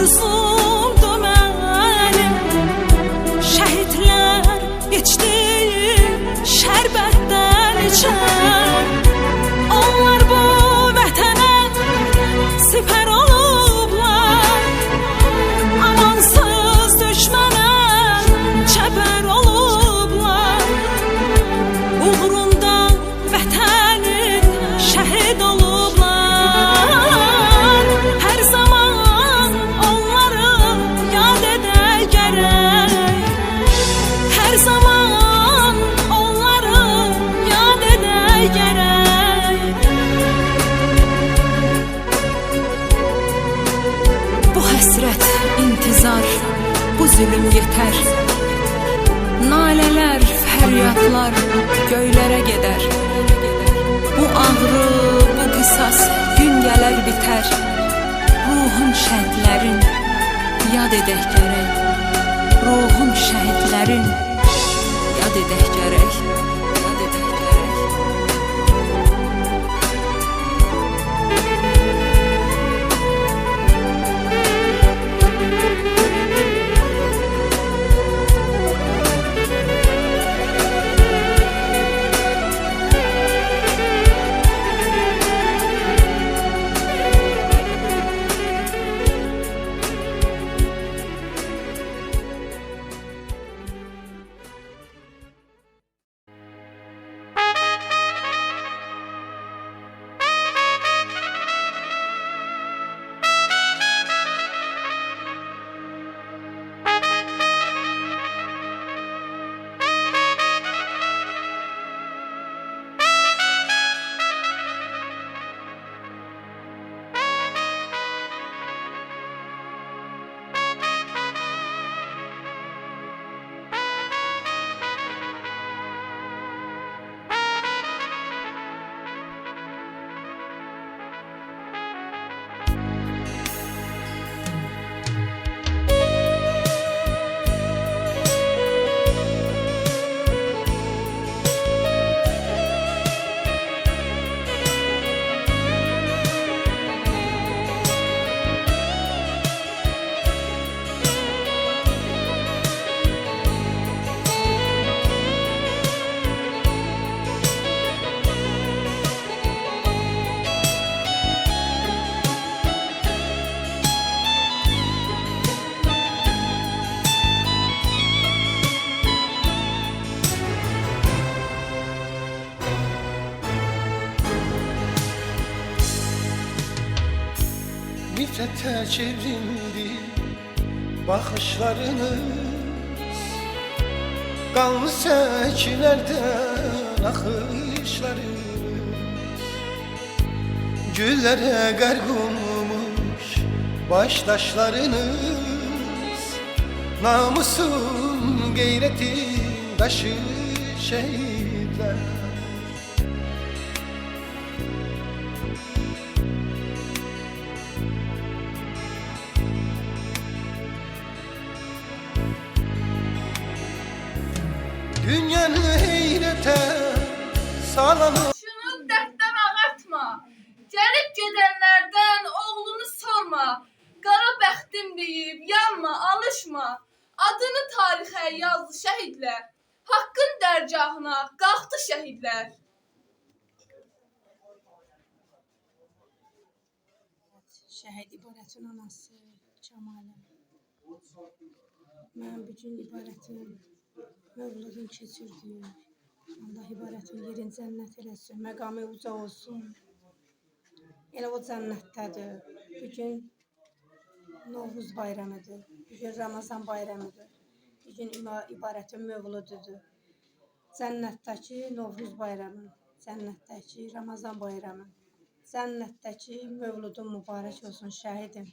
arzumdu mənim. Şəhidlər geçdi şərbətdən içər. Onlar bu vətənə siper olublar. Amansız düşmənə çəpər olublar. Uğrunda vətənin şəhid olublar. Hər zaman onları yad edək gərək. Hər zaman onları yad edək gərək. Bu həsrət, intizar, bu zülüm yetər. Nalələr, fəryadlar göylərə gedər. Bu ağrı, bu qisas gün gələr bitər. Ruhum şəhidlərin yad edək gərək. Ruhum şəhidlərin yad edək gərək. Yad edək gərək. Nifrete çevrildi bakışlarınız. Kanlı seçilerden akışlarınız. Güllere garg olmuş baştaşlarınız. Namusun gayretin taşı şehitler. Dünyanı heyrete salanır. Şunu dərddən ağartma. Gəlib gedənlərdən oğlunu sorma. Qara bəxtim deyib yanma, alışma. Adını tarixə yazdı şəhidlər. Haqqın dərgahına qalxdı şəhidlər. Şəhid İbarətin anası Cəmalə. Mən bugün İbarətin mövludun keçirdiyi. Allah İbarətin yerin cənnət eləsin, məqamı uca olsun. Elə o cənnətdədir. Bugün Novruz bayramıdır. Bugün Ramazan bayramıdır. Bugün İbarətin mövlududur. Cənnətdəki Novruz bayramı, cənnətdəki Ramazan bayramı, cənnətdəki mövludun mübarək olsun şəhidim.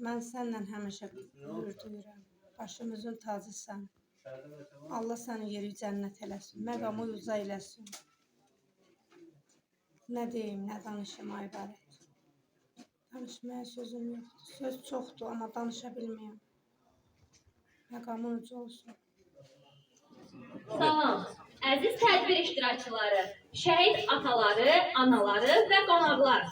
Mən sənlə həmişə qürur duyuram. Başımızın tacısan. Allah sənin yeri cənnət eləsin, məqamı uca eləsin. Nə deyim, nə danışım ay İbarət. Danışmaya sözüm yoxdur. Söz çoxdur, amma danışa bilmirəm. Məqamın uca olsun. Salam, əziz tədbir iştirakçıları, şəhid ataları, anaları və qonaqlar.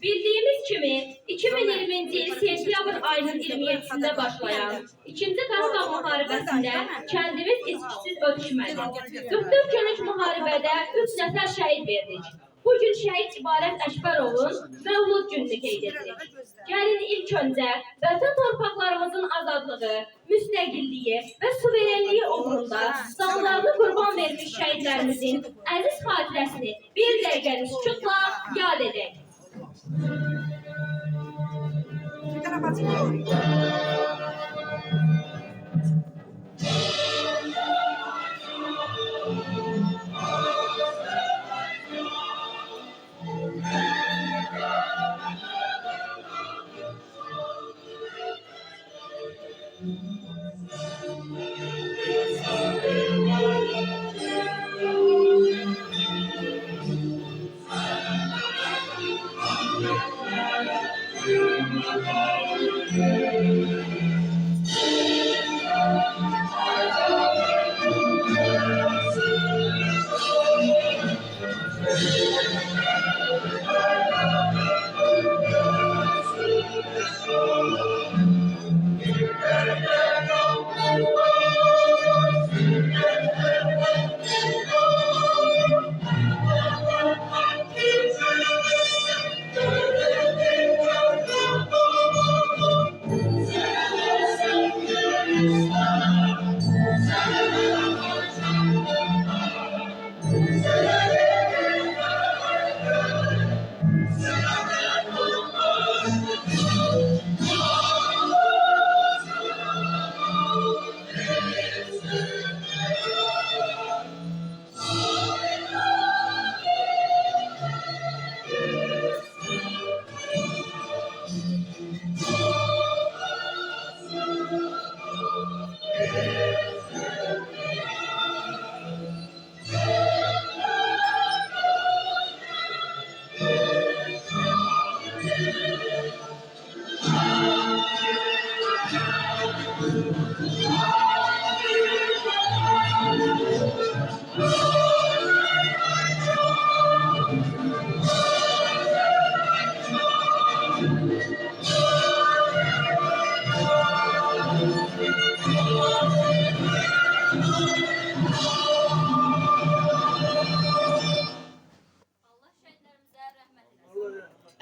Bildiyimiz kimi 2000 2020-ci il sentyabr ayının 27-sində başlayan 2-ci Qarabağ müharibəsində kəndimiz itkisiz ötüşmədi. 44 günlük müharibədə 3 nəfər şəhid verdik. Bu gün şəhid İbarət Əkbərovun Mövlud gününü qeyd edirik. Gəlin ilk öncə vətən torpaqlarımızın azadlığı, müstəqilliyi və suverenliyi uğrunda canlarını qurban vermiş şəhidlərimizin əziz xatirəsini bir dəqiqəlik sükutla yad edək.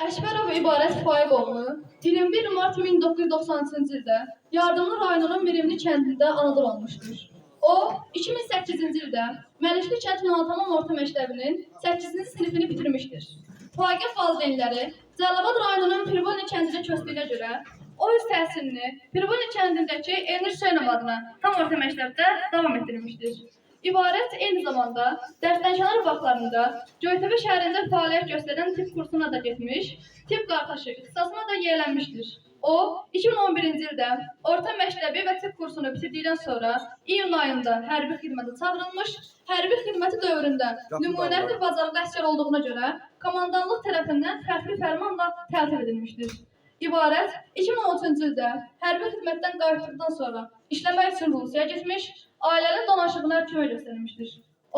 Əkbərov İbarət Faiqoğlu 21 mart 1993-cü ildə Yardımlı rayonunun Mirimli kəndində anadan olmuşdur. O, 2008-ci ildə Məlikli kənd Naltamam orta məktəbinin 8-ci sinifini bitirmişdir. Faiqə valideynləri Cəlilabad rayonunun Pirvoni kəndində köçdüyünə görə o öz təhsilini Pirvoni kəndindəki Elnur Hüseynov adına tam orta məktəbdə davam etdirmişdir. İbarət eyni zamanda Dərsdənşənar vaxtlarında Göytəpə şəhərində fəaliyyət göstərən tibb kursuna da getmiş, tibb qardaşı ixtisasına da yiyələnmişdir. O, 2011-ci ildə orta məktəbi və tibb kursunu bitirdikdən sonra iyun ayında hərbi xidmətə çağırılmış, hərbi xidməti dövründə nümunəvi bacarıqlı əsgər olduğuna görə komandanlıq tərəfindən fərqli fərmanla təltif edilmişdir. İbarət 2013-cü ildə hərbi xidmətdən qayıtdıqdan sonra işləmək üçün Rusiyaya getmiş, ailəli donaşığına kömək göstərmişdir.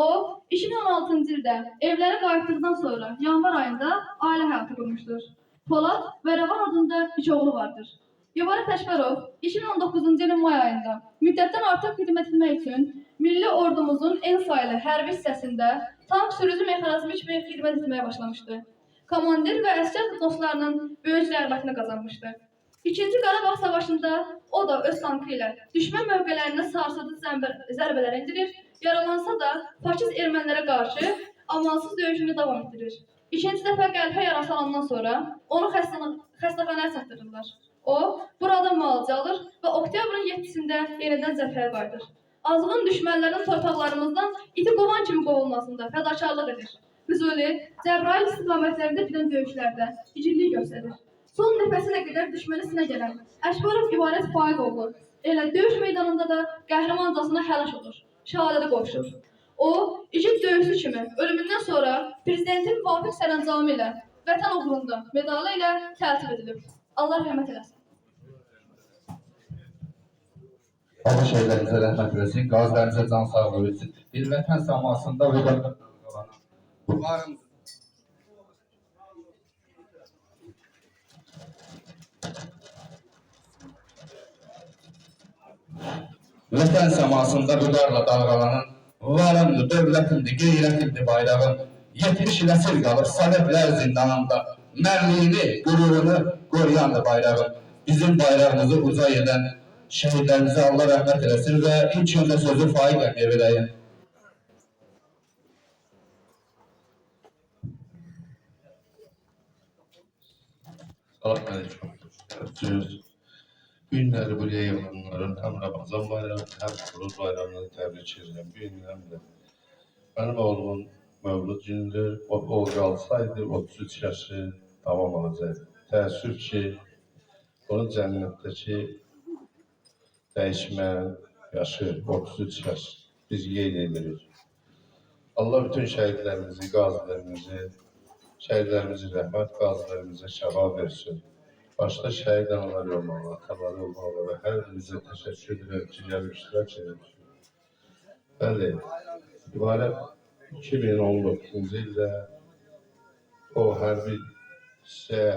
O, 2016-cı ildə evlərə qayıtdıqdan sonra yanvar ayında ailə həyatı qurmuşdur. Polad və Rəvan adında 2 oğlu vardır. İbarət Əkbərov 2019-cu ilin may ayında müddətdən artıq xidmət etmək üçün Milli Ordumuzun en sayılı hərbi hissəsində tank sürücü mexanizmi kimi xidmət etməyə başlamışdı. Komandir və əsgər dostlarının böyük rəğbətini qazanmışdı. İkinci Qarabağ Savaşında o da öz tankı ilə düşmən mövqelərinə sarsıdıcı zərbələr endirir, yaralansa da faşist ermənilərə qarşı amansız döyüşünü davam etdirir. İkinci dəfə qəlpə yarası alandan sonra onu xəstəxanaya çatdırırlar. O, burada müalicə alır və oktyabrın 7-sində yenidən cəbhəyə qayıdır. Azğın düşmənlərin torpaqlarımızdan iti qovan kimi qovulmasında fədakarlıq edir. Füzuli, Cəbrayıl istiqamətlərində gedən döyüşlərdə igidlik göstərir. Son nəfəsinə qədər düşməni sinə gələn Əkbərov İbarət Faiqoğlu elə döyüş meydanında da qəhrəmancasına həlak olur, şəhadətə qovuşur. O, igid döyüşçü kimi ölümündən sonra prezidentin müvafiq sərəncamı ilə Vətən uğrunda medalı ilə təltif edilib. Allah rəhmət eləsin. Allah şəhidlərimizə rəhmət eləsin, qazilərimizə can sağlığı versin. Bir vətən səmasında və varımız. Vətən səmasında vüqarla dalğalanan, varımdır, dövlətimdir, qeyrətimdir bayrağım. 70 il əsir qalıb Sovetlər zindanında, mənliyini, qürurunu qoruyandır bayrağım. Bizim bayrağımızı uca edən şəhidlərimizə Allah rəhmət eləsin və ilk öndə sözü Faiq əmiyə verəyim. Salam aleyküm. Günləri buraya yığılanların həm Ramazan bayramı, həm Uruz bayramını təbrik edirəm. Bu gündən də mənim oğlumun Mövlud günüdür. O qalsaydı 33 yaşı tamam olacaqdı. Təəssüf ki, onun cənnətdəki dəyişmən yaşı 33 yaş biz qeyd edirik. Allah bütün şəhidlərimizi, şəhidlərimizi rəhmət, qazilərimizə şəfa versin. Başta şəhid analar olmalı, ataları olmalı və hər birimizə təşəkkür edirəm ki, gəlib iştirak edirik. Bəli, ibarət 2019-cu ildə o hərbi hissəyə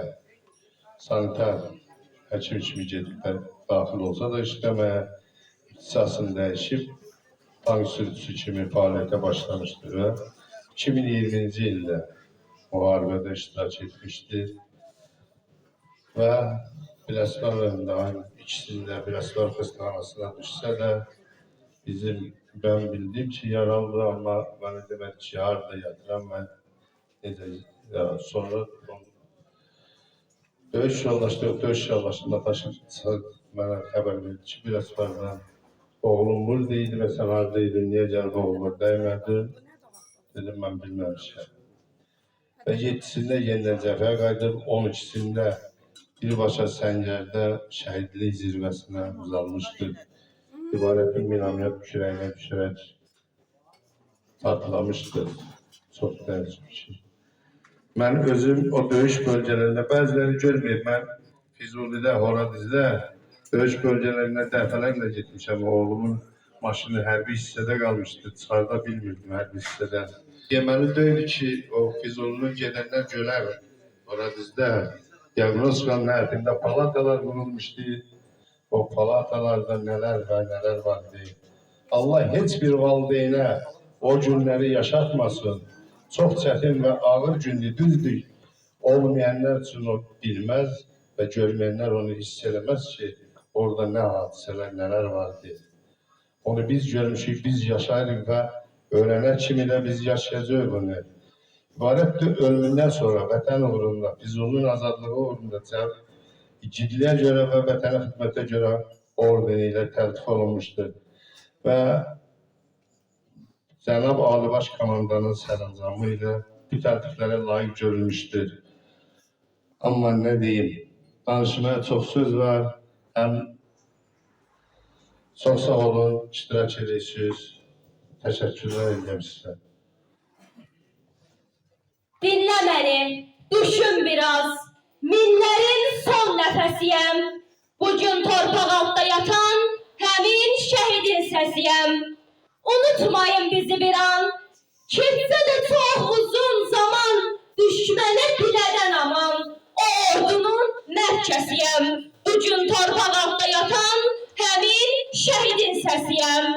sanitar həkim kimi gedib daxil olsa da işləməyə ixtisasını dəyişib tank sürücüsü kimi fəaliyyətə başlamışdır və 2020-ci ildə müharibədə iştirak etmişdir və Biləsuvar rayonunda ayın ikisində Biləsuvar xəstəxanasına düşsə də ben bildim ki yaralıdır amma bana demək ki harada yatıram mən sonra döyüş yoldaşında taşınsa mənə xəbər verdi ki Biləsuvardan oğlum buradaydı və sən haradaydın, niyə gəlib oğluma dəymədin? Dedim mən bilməmişəm. Və 7-sində yenidən cəbhəyə qayıdıb, 12-sində birbaşa Səngərdə şəhidlik zirvəsinə uzanmışdır. İbarətin minamyot kürəyinə düşərək partlamışdır. Çox təəssüf ki. Mən özüm o döyüş bölgələrində bəziləri görməyib. Mən Füzulidə, Horadizdə döyüş bölgələrində dəfələrlə getmişəm. Oğlumun maşını hərbi hissədə qalmışdı. Çıxarda bilmirdim hərbi hissədən. Deməli deyil ki, o Füzulinin gedənlər gölər Horadizdə. Diagnoskanın hərfində palatalar qurulmuşdu. O palatalarda nələr və nələr var deyil. Allah heç bir valideynə o günləri yaşatmasın. Çox çətin və ağır gündür, düzdür. Olmayanlar üçün o bilməz və görməyənlər onu hiss eləməz ki, orada nə hadisələr, nələr var deyil. Onu biz görmüşük, biz yaşayırıq və öğrenər kimi də biz yaşayacağıq bunu. İbarətdir ölümündən sonra vətən uğrunda, biz onun azadlığı uğrunda igidliyə görə və vətənə xidmətə görə ordeni ilə təltif olunmuşdur. Və Cənab Alibaş komandanın sərəncamı ilə bu təltiflərə layiq görülmüşdür. Amma nə deyim, danışmaya çox söz var, həm çox sağ olun, iştirak edirsiniz. Təşəkkürlər edirəm sizə. Dinlə məni, düşün biraz, minlərin son nəfəsiyəm. Bugün torpaq altda yatan həmin şəhidin səsiyəm. Unutmayın bizi bir an, keçsə də çox uzun zaman, düşmənə dilədən aman, o ordunun mərkəziyəm. Bugün torpaq altda yatan həmin şəhidin səsiyəm.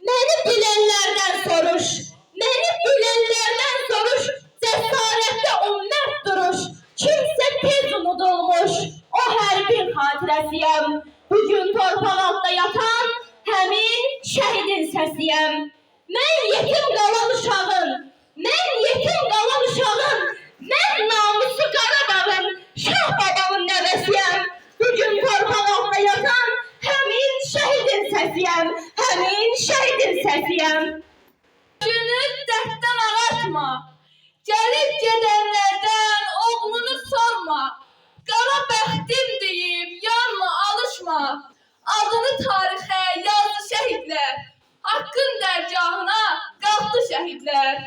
Məni bilənlərdən soruş, cəsarətdə o mərd duruş, kimsə tez unudulmuş, o hərbin xatirəsiyəm. Bugün torpaq altda yatan həmin şəhidin səsiyəm. Mən yetim qalan uşağın, mən namusu Qaradağın, Şah babamın nəvəsiyəm. Bugün torpaq altda yatan həmin şəhidin səsiyəm. Günü dərddən ağartma, gəlib gedənlərdən oğlunu sorma. Qara bəxtim deyib, yanma, alışma. Adını tarixə yazdı şəhidlər, haqqın dərgahına qalxdı şəhidlər.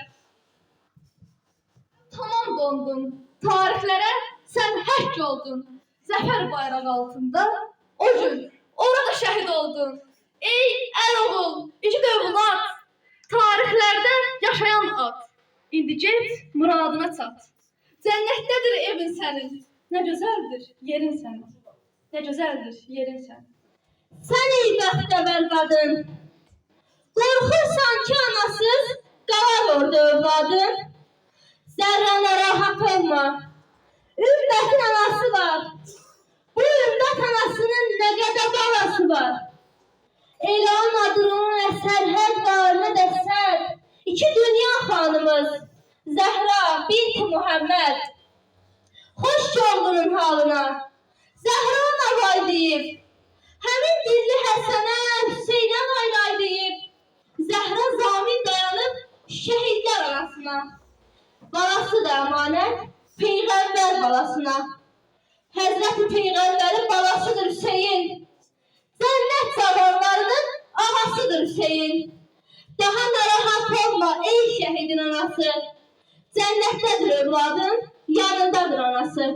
Tamam dondun, tarixlərə sən həkk oldun. Zəfər bayraq altında o gün orada şəhid oldun. Ey əl-oğul, igid övlad, tarixlərdə yaşayan ad. İndi get, muradına çat. Cənnətdədir evin sənin, nə gözəldir yerin sənin. Sən ey bəxtəvər qadın, qorxursan ki, anasız qalar orada övladın. Zərrə narahat olma, ümmətin anası var. Bu ümmət anasının nə qədər balası var. Elə anadırın sərhəd var, nə də sən. İki dünya xanımız, Zəhra binti Muhammed. Xoş oğlunun halına, Zəhra navay deyib. Həmin dilli Həsənə, Hüseynə naylay deyib. Zəhra zamin dayanıb şəhidlər arasına. Balası da əmanət, Peyğəmbər balasına. Həzrəti Peyğəmbərin balasıdır Hüseyin. Cənnət cavanlarının ağasıdır Hüseyin. Daha narahat olma ey şəhidin anası. Cənnətdədir övladın, yanındadır anası.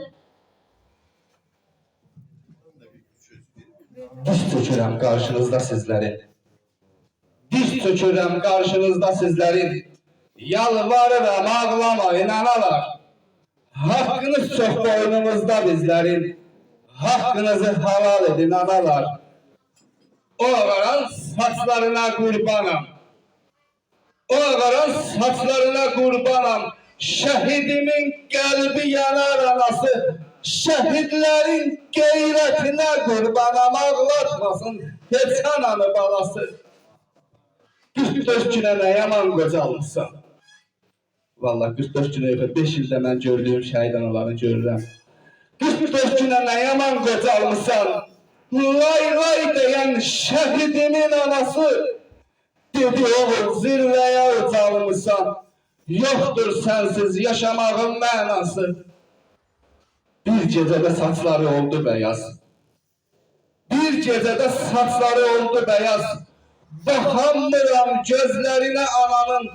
Diz çökürəm qarşınızda sizlərin. Diz çökürəm qarşınızda sizlərin. Yalvarıram, ağlamayın analar. Haqqınız çox boynumuzda bizlərin. Haqqınızı halal edin analar. O ağaran saçlarına qurbanam. O ağaran saçlarına qurbanam. Şəhidimin qəlbi yanar anası. Şəhidlərin qeyrətinə qurbanam. Ağlatmasın heç ananı balası. Qüstöz günə nə yaman qocalmışsan. Vallahi 44 günə yox, 5 ildə mən gördüyüm şəhid analarını görürəm. 44 günə nə yaman qocalmışsan. Lay lay deyən şəhidimin anası. Dedi oğul zirvəyə ucalmışsan. Yoxdur sənsiz yaşamağın mənası. Bir gecədə saçları oldu bəyaz. Bir gecədə saçları oldu bəyaz. Baxamıram gözlərinə ananın.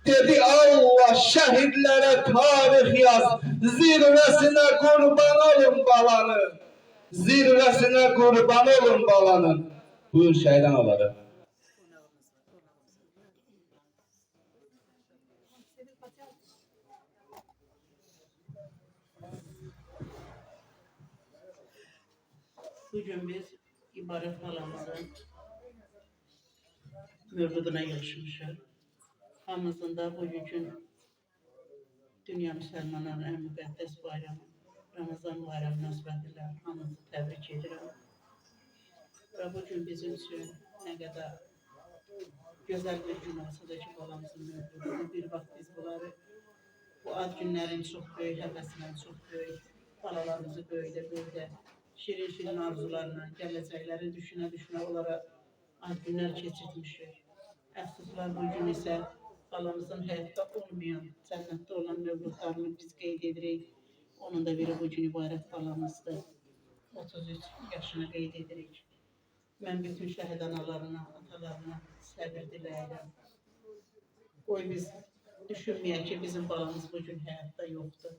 Dedi Allah şəhidlərə tarix yaz. Zirvəsinə qurban olun balanı. Zirvəsinə qurban olun balanın. Buyur şəhid anaları. Bugün biz İbarət halamızın mövluduna yığışmışıq. Hamımızın da bugünkü dünya müsəlmanların ən müqəddəs bayramı, Ramazan bayramı münasibətilə hamımızı təbrik edirəm. Və bugün bizim üçün nə qədər gözəl bir gün olsa da ki, balamızın mövludu. Bir vaxt biz bunları bu ad günlərin çox böyük həvəsinə, çox böyük balalarımızı böyüdə, şirin arzularla, gələcəkləri düşünə onlara ad günlər keçirtmişik. Əfsuslar bugün isə balamızın həyatda olmayan, cənnətdə olan mövludlarını biz qeyd edirik. Onun da biri bugün İbarət balamızdır. 33 yaşını qeyd edirik. Mən bütün şəhid analarına, atalarına səbir diləyirəm. Qoy biz düşünməyək ki, bizim balamız bugün həyatda yoxdur.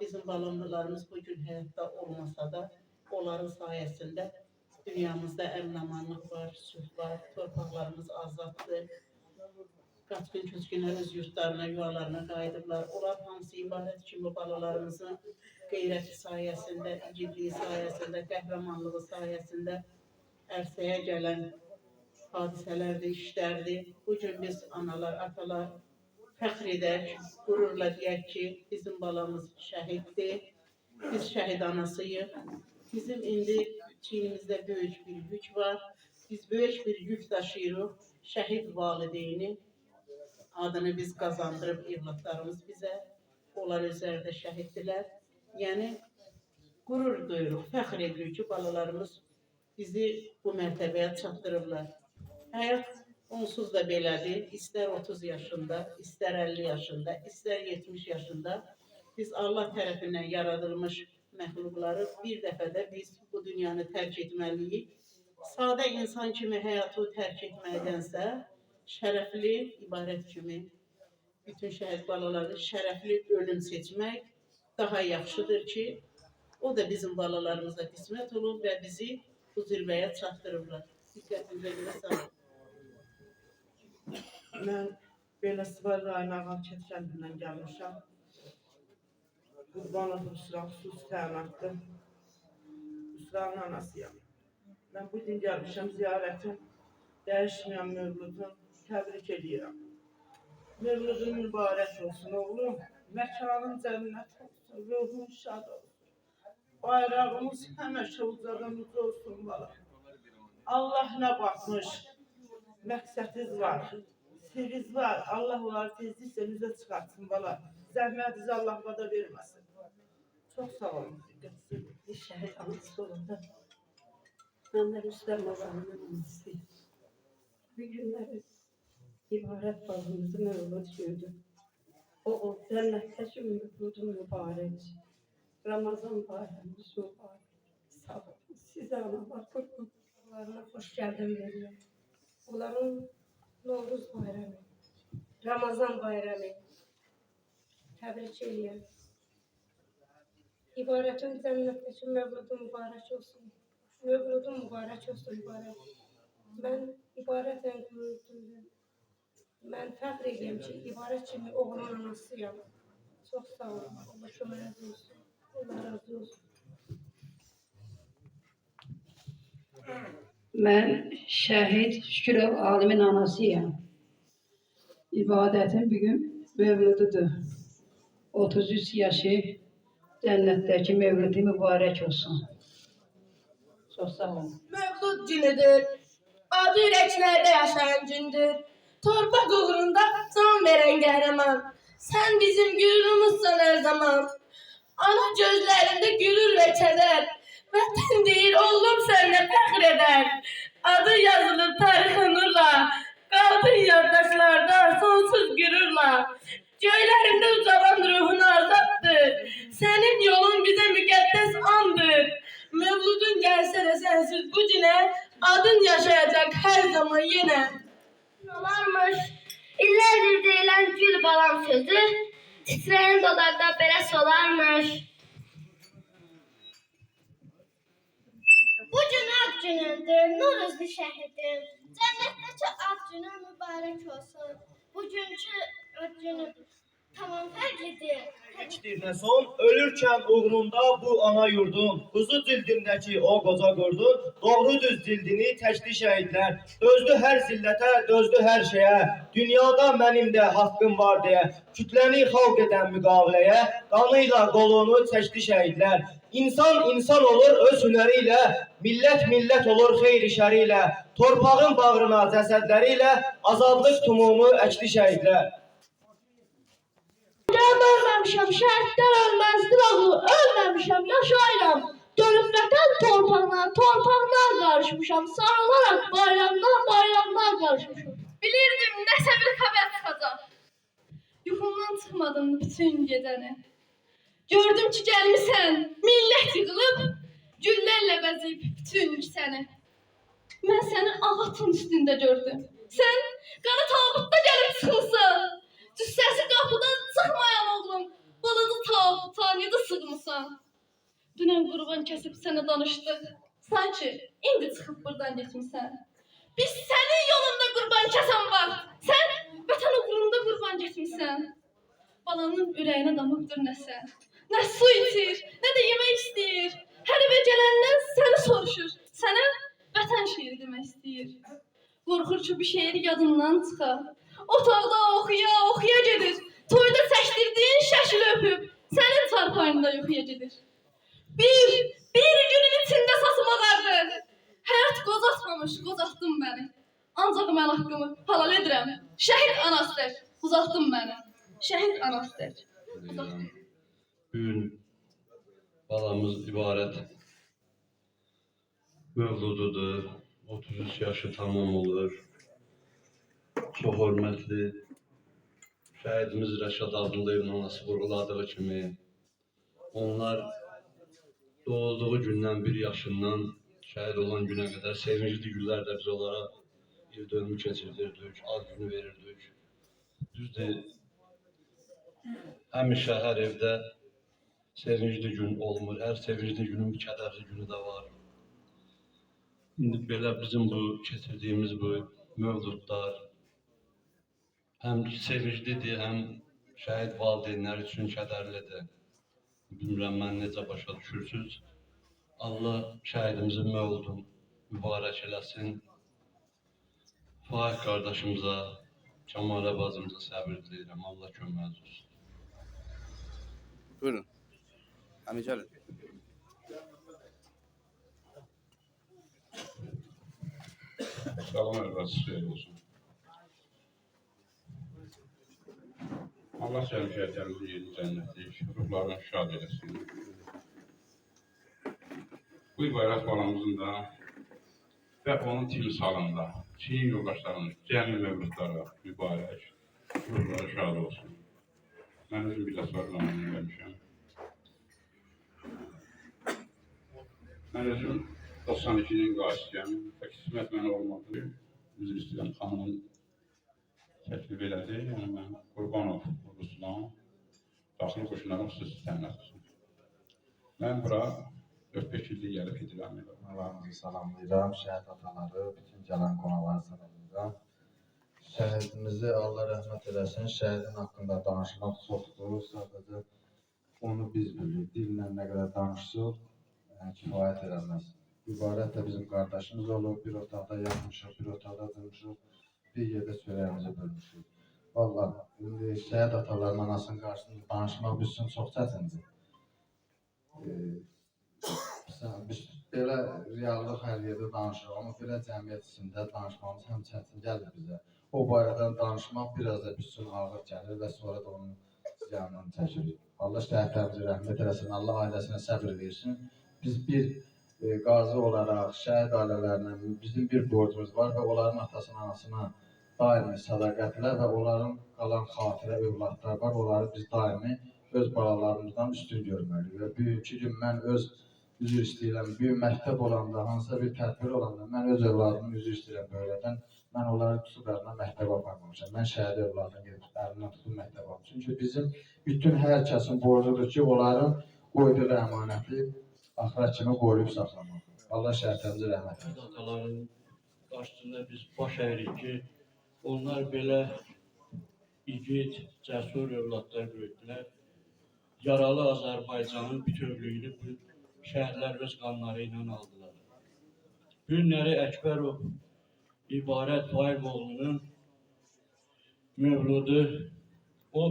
Bizim balalarımız bugün həyatda olmasa da, onların sayəsində dünyamızda əmin-amanlıq var, sülh var, torpaqlarımız azaddır. Qaçqın köçkünlər öz yurtlarına, yuvalarına qayıdıblar. Onlar hamısı İbarət kimi balalarımızın qeyrəti sayəsində, igidliyi sayəsində, qəhrəmanlığı sayəsində ərsəyə gələn hadisələrdir, işlərdir. Bugün biz analar, atalar fəxr edək, qürurla deyək ki, bizim balamız şəhiddir, biz şəhid anasıyıq. Bizim indi çiynimizdə böyük bir yük var. Biz böyük bir yük daşıyırıq. Şəhid valideyni adını biz qazandırıb evlatlarımız bizə. Onlar özləri də şəhiddirlər. Yəni, qürur duyuruq, fəxr edirik ki, balalarımız bizi bu mərtəbəyə çatdırıblar. Həyat onsuz da belədir. İstər 30 yaşında, istər 50 yaşında, istər 70 yaşında biz Allah tərəfindən yaradılmış məxluqları bir dəfədə biz bu dünyanı tərk etməliyik. Sadə insan kimi həyatı tərk etməkdənsə, şərəfli İbarət kimi bütün şəhid balaları şərəfli ölüm seçmək daha yaxşıdır ki, o da bizim balalarımıza qismət olub və bizi bu zirvəyə çatdırırlar. Diqqətinizə görə sağ olun. Mən Beləsvar rayonu Ağalkət kəndindən gəlmişəm. Qurbanov Hüsran xüsusi təyinatlı Hüsranın anasıyam. Mən bu gün gəlmişəm ziyarətin dəyişməyən mövludun təbrik edirəm. Mövludun mübarək olsun oğlum. Məkanın cənnət olsun, ruhun şad olsun. Bayrağımız həmişə ucadan uca olsun bala. Allah nə baxmış, məqsədiz var, sirriz var. Allah onları tezliklə üzə çıxartsın bala. Zəhmətizi Allah vada verməsin. Çox sağ olun. Bir şəhid anası olanda mən də Rüstəm Mazanın anasıyım. Bu günləri ibarət bağımızı mövlud gördüm. O cənnətdəki mövludun mübarək. Ramazan bayramımız mübarək. Sağ olun. Sizə analar qurban. Onlarına xoş gəldin verirəm. Onların Novruz bayramı, Ramazan bayramı təbrik edirəm. İbarətin cənnətdəki mövludu mübarək olsun. Mövludu mübarək olsun, mübarək. Mən ibarətlə qürur duyuram. Mən fəxr edirəm ki, ibarət kimi oğlun anasıyam. Çox sağ olun. Allah şuna razı olsun. Allah razı olsun. Mən şəhid Şükürov alimin anasıyam. İbadətim bugün mövlududur. 33 yaşı cənnətdəki mövludi mübarək olsun. Çox sağ olun. Mövlud günüdür. Adı ürəklərdə yaşayan gündür. Torpaq uğrunda can verən qəhrəman. Sən bizim gürurumuzsan hər zaman. Ana gözlərində gülür və kədər. Vətən deyir, oğlum sənlə fəxr edər. Adı yazılır tarixi nurla. Qaldın yaddaşlarda sonsuz gürurla. Göylərində ucalan ruhun azaddır. Sənin yolun bizə müqəddəs andır. Mövludun gəlsə də sənsiz bu günə, adın yaşayacaq hər zaman yenə. Olarmış, illərdir deyilən gül balam sözü, titrəyən dodaqda belə solarmış. Bu gün ad günündür, nur üzlü şəhidim. Cənnətdəki ad günün mübarək olsun. Bugünkü ad günü tamam fərqlidir. Keçdir son, ölürkən uğrunda bu ana yurdun, quzu cildindəki o qoca qurdun, doğru düz cildini çəkdi şəhidlər, dözdü hər zillətə, dözdü hər şeyə, dünyada mənim də haqqım var deyə, kütləni xalq edən müqaviləyə, qanıyla qolunu çəkdi şəhidlər. İnsan insan olur öz hünəri ilə, millət millət olur xeyri şəri ilə, torpağın bağrına cəsədləri ilə, azadlıq tumumu əkdi şəhidlər. Mən ölməmişəm, şəhidlər ölməzdir oğlu, ölməmişəm, yaşayıram. Dönüb vətən torpağına, torpağına qarışmışam, sarılaraq bayramdan qarışmışam. Bilirdim, nəsə bir xəbər çıxacaq. Yuxumdan çıxmadım bütün gecəni. Gördüm ki, gəlmisən, millət yığılıb, güllərlə bəzəyib bütün səni. Mən səni ağatın üstündə gördüm. Sən qara tabutda gəlib çıxmışsan. Cüssəsi qapıdan çıxmayan oğlum, balaca tabuta necə sığmısan? Dünən qurban kəsib sənə danışdıq. Sanki indi çıxıb buradan getmişsən. Biz sənin yolunda qurban kəsən vaxt, sən vətən uğrunda qurban getmişsən. Balanın ürəyinə damıqdır nəsə. Nə su içir, nə də yemək istəyir. Hər evə gələndən səni soruşur. Sənə vətən şeiri demək istəyir. Qorxur ki, bu şeir yadından çıxar. Otaqda oxuya gedir. Toyda çəkdirdiyin şəkili öpüb, sənin çarpayında yuxuya gedir. Bir günün içində sasım ağardı. Həyat qozatmamış, qozatdın məni. Ancaq mən haqqımı halal edirəm. Şəhid anasıdır, uzatdın məni. Şəhid anasıdır. Bugün balamız ibarət mövlududur. 33 yaşı tamam olur. Çox hörmətli şəhidimiz Rəşad Abdullayevin anası vurğuladığı kimi onlar doğulduğu gündən 1 yaşından şəhid olan günə qədər sevincli günlərdə biz onlara il dönümü keçirdirdik, ad günü verirdik. Düzdür, həmişə hər evdə sevincli gün olmur, hər sevincli günün bir kədərli günü də var. İndi belə bizim bu keçirdiyimiz bu mövludlar həm sevinclidir, həm şəhid valideynlər üçün kədərlidir. Bilmirəm, mən necə başa düşürsünüz. Allah şəhidimizin mövludun mübarək eləsin. Faiq qardaşımıza, Kəmalə bacımıza səbir diləyirəm. Allah köməyiniz olsun. Buyurun. Həmi gəlin. Salam əlbəttə xeyir olsun. Allah şərifətlərimizin yeri cənnətlik, ruhlarını şad eləsin. Bu ibarət balamızın da və onun timsalında, Çin yoldaşlarının cəmi mövludlara mübarək, ruhları şad olsun. Mən özüm biləsvar zamanını vermişəm. Mən özüm 92-nin qasidiyəm və qismət mənə olmadı. Üzr istəyirəm, xanımın təklif elədi. Yəni mən Qurbanov Ruslan, daxili qoşunların xüsusi təminatçısıyım. Mən bura 4-5 ildir gəlib gedirəm. Analarımızı salamlayıram, şəhid ataları, bütün gələn qonaqları salamlayıram. Şəhidimizi Allah rəhmət eləsin, şəhidin haqqında danışmaq çoxdur, sadəcə onu biz bilirik. Dillə nə qədər danışsıq, kifayət eləməz. İbarət də bizim qardaşımız olub, bir otaqda yatmışıq, bir otaqda durmuşuq, bir yerdə çörəyimizi bölmüşük. Vallahi, indi şəhid ataların anasının qarşısında danışmaq biz üçün çox çətindir. Biz belə reallıq hər yerdə danışırıq, amma belə cəmiyyət içində danışmamız həm çətin gəlir bizə. O barədən danışmaq biraz da biz üçün ağır gəlir və sonra da onun ziyanını çəkirik. Allah şəhidlərimizə rəhmət eləsin, Allah ailəsinə səbir versin. Biz bir qazi olaraq, şəhid ailələrinə bizim bir borcumuz var və onların atasına, anasına daimi sədaqətlə və onların qalan xatirə övladlar var, onları biz daimi öz balalarımızdan üstün görməliyik. Və bugünkü gün mən öz üzr istəyirəm, büyük məktəb olanda, hansısa bir tədbir olanda, mən öz övladımı üzr istəyirəm böylədən, mən onları tutub əlindən məktəb aparmamışam. Mən şəhid övladını gedib əlindən tutub məktəb aparmışam. Çünki bizim bütün hər kəsin borcudur ki, onların qoyduğu əmanəti axıra kimi qoruyub saxlamaq. Allah şəhidlərimizə rəhmət eləsin. Ataların qarşısında biz baş əyirik ki, onlar belə igid, cəsur övladlar böyütdülər. Yaralı Azərbaycanın bütövlüyünü bu şəhidlər öz qanları ilə aldılar. Bu günləri Əkbərov İbarət Faiqoğlu'nun mövludu, o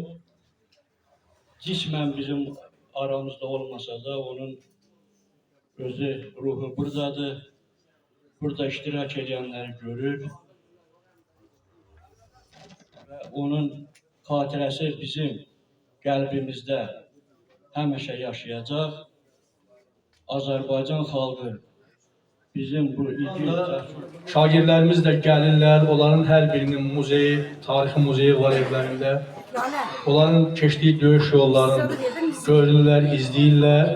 cismən bizim aramızda olmasa da onun özü, ruhu buradadır. Burada iştirak edənləri görür. Və onun xatirəsi bizim qəlbimizdə həmişə yaşayacaq. Azərbaycan xalqı bizim bu şagirdlərimiz də gəlirlər, onların hər birinin muzeyi, tarixi muzeyi var evlərində. Onların keçdiyi döyüş yollarını görürlər, izləyirlər.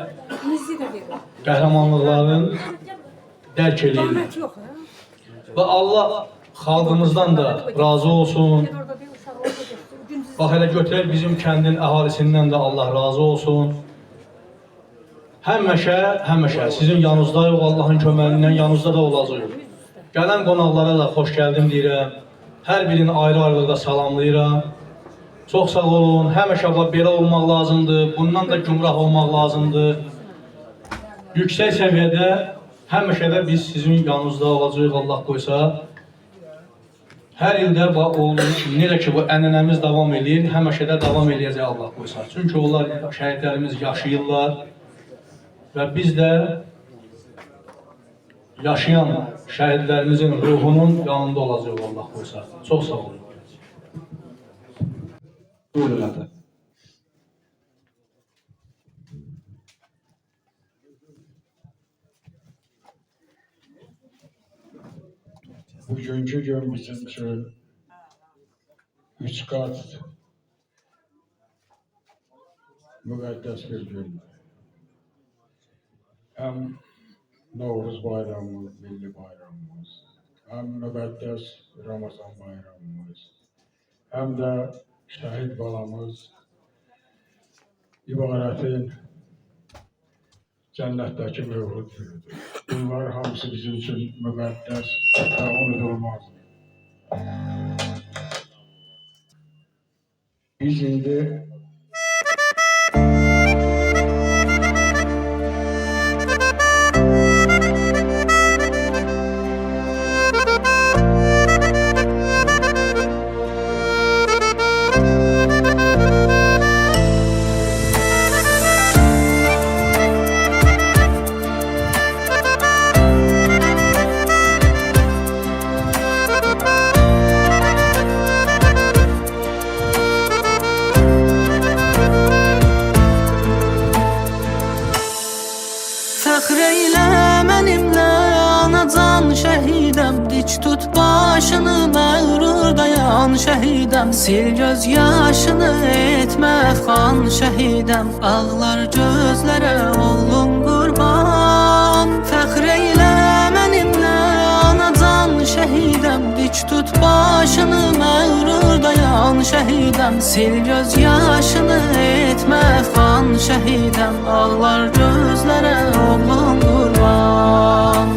Qəhrəmanlıqların dərk edirlər. Və Allah xalqımızdan da razı olsun. Bax, elə götürək bizim kəndin əhalisindən də Allah razı olsun. Həmişə sizin yanınızdayıq, Allahın köməlindən yanınızda da olacaq. Gələn qonaqlara da xoş gəldim deyirəm. Hər birini ayrı-ayrılıqda salamlayıram. Çox sağ olun, həmişə belə olmaq lazımdır, bundan da gümrah olmaq lazımdır. Yüksək səviyyədə həmişə də biz sizin yanınızda olacağıq, Allah qoysa. Hər ildə olduğu kimi, necə ki bu ənənəmiz davam edir, həmişə də davam edəcək, Allah qoysa. Çünki onlar şəhidlərimiz yaşayırlar. Və biz də yaşayan şəhidlərimizin ruhunun yanında olacaq, Allah qoysa. Çox sağ olun. Buyurun ata. Bugünkü gün bizim üçün 3 qat müqəddəs bir gündür. Həm Novruz bayramımız, milli bayramımız, həm müqəddəs Ramazan bayramımız, həm də şəhid balamız İbarətin cənnətdəki mövlud günüdür. Bunlar hamısı bizim üçün müqəddəs və unudulmazdır. Biz indi başını məğrur dayan şəhidəm. Sil göz yaşını etmə əfqan şəhidəm. Ağlar gözlərə oğlum qurban. Fəxr eylə mənimlə anacan şəhidəm. Dik tut başını məğrur dayan şəhidəm. Sil göz yaşını etmə əfqan şəhidəm. Ağlar gözlərə oğlum qurban.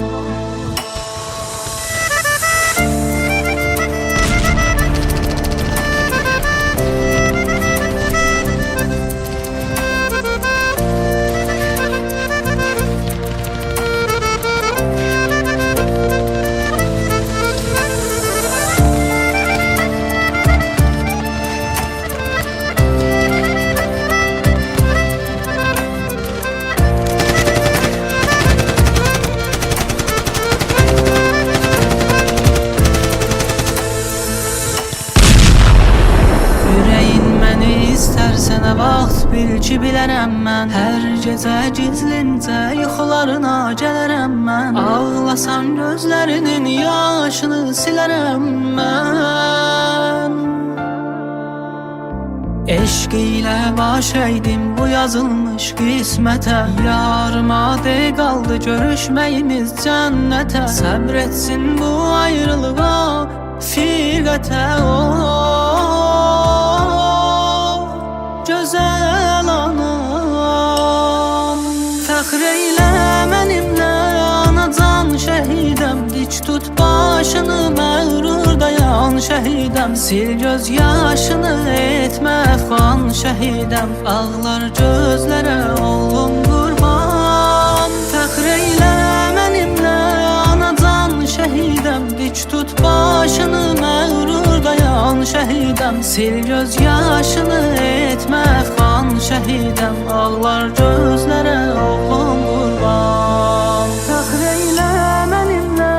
İstərsənə vaxt bil ki bilərəm mən. Hər gecə gizlincə yuxularına gələrəm mən. Ağlasan gözlərinin yaşını silərəm mən. Eşq ilə baş əydim bu yazılmış qismətə. Yarıma de qaldı görüşməyimiz cənnətə. Səbr etsin bu ayrılığa firqətə. Gözəl anam, fəxr eylə mənimlə anacan şəhidəm. Dik tut başını məğrur dayan şəhidəm. Sil göz yaşını etmə əfqan şəhidəm. Ağlar gözlərə oğlum qurban. Fəxr eylə mənimlə anacan şəhidəm. Dik tut başını məğrur dayan şəhidəm. Sil göz yaşını etmə əfqan şəhidəm. Ağlar gözlərə oğlum qurban. Fəxr eylə mənimlə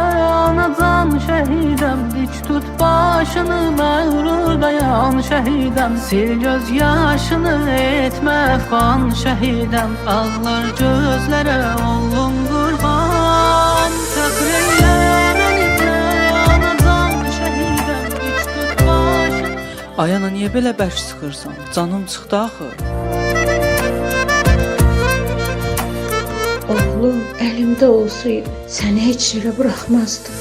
anacan şəhidəm. Dik tut başını məğrur dayan şəhidəm. Sil göz yaşını etmə əfqan şəhidəm. Ağlar gözlərə oğlum qurban. Fəxr eylə mənimlə anacan şəhidəm. Dik tut başını. Ay ana, niyə belə bərk sıxırsan? Canım çıxdı axı. Oğlum, əlimdə olsaydı səni heç yerə buraxmazdım.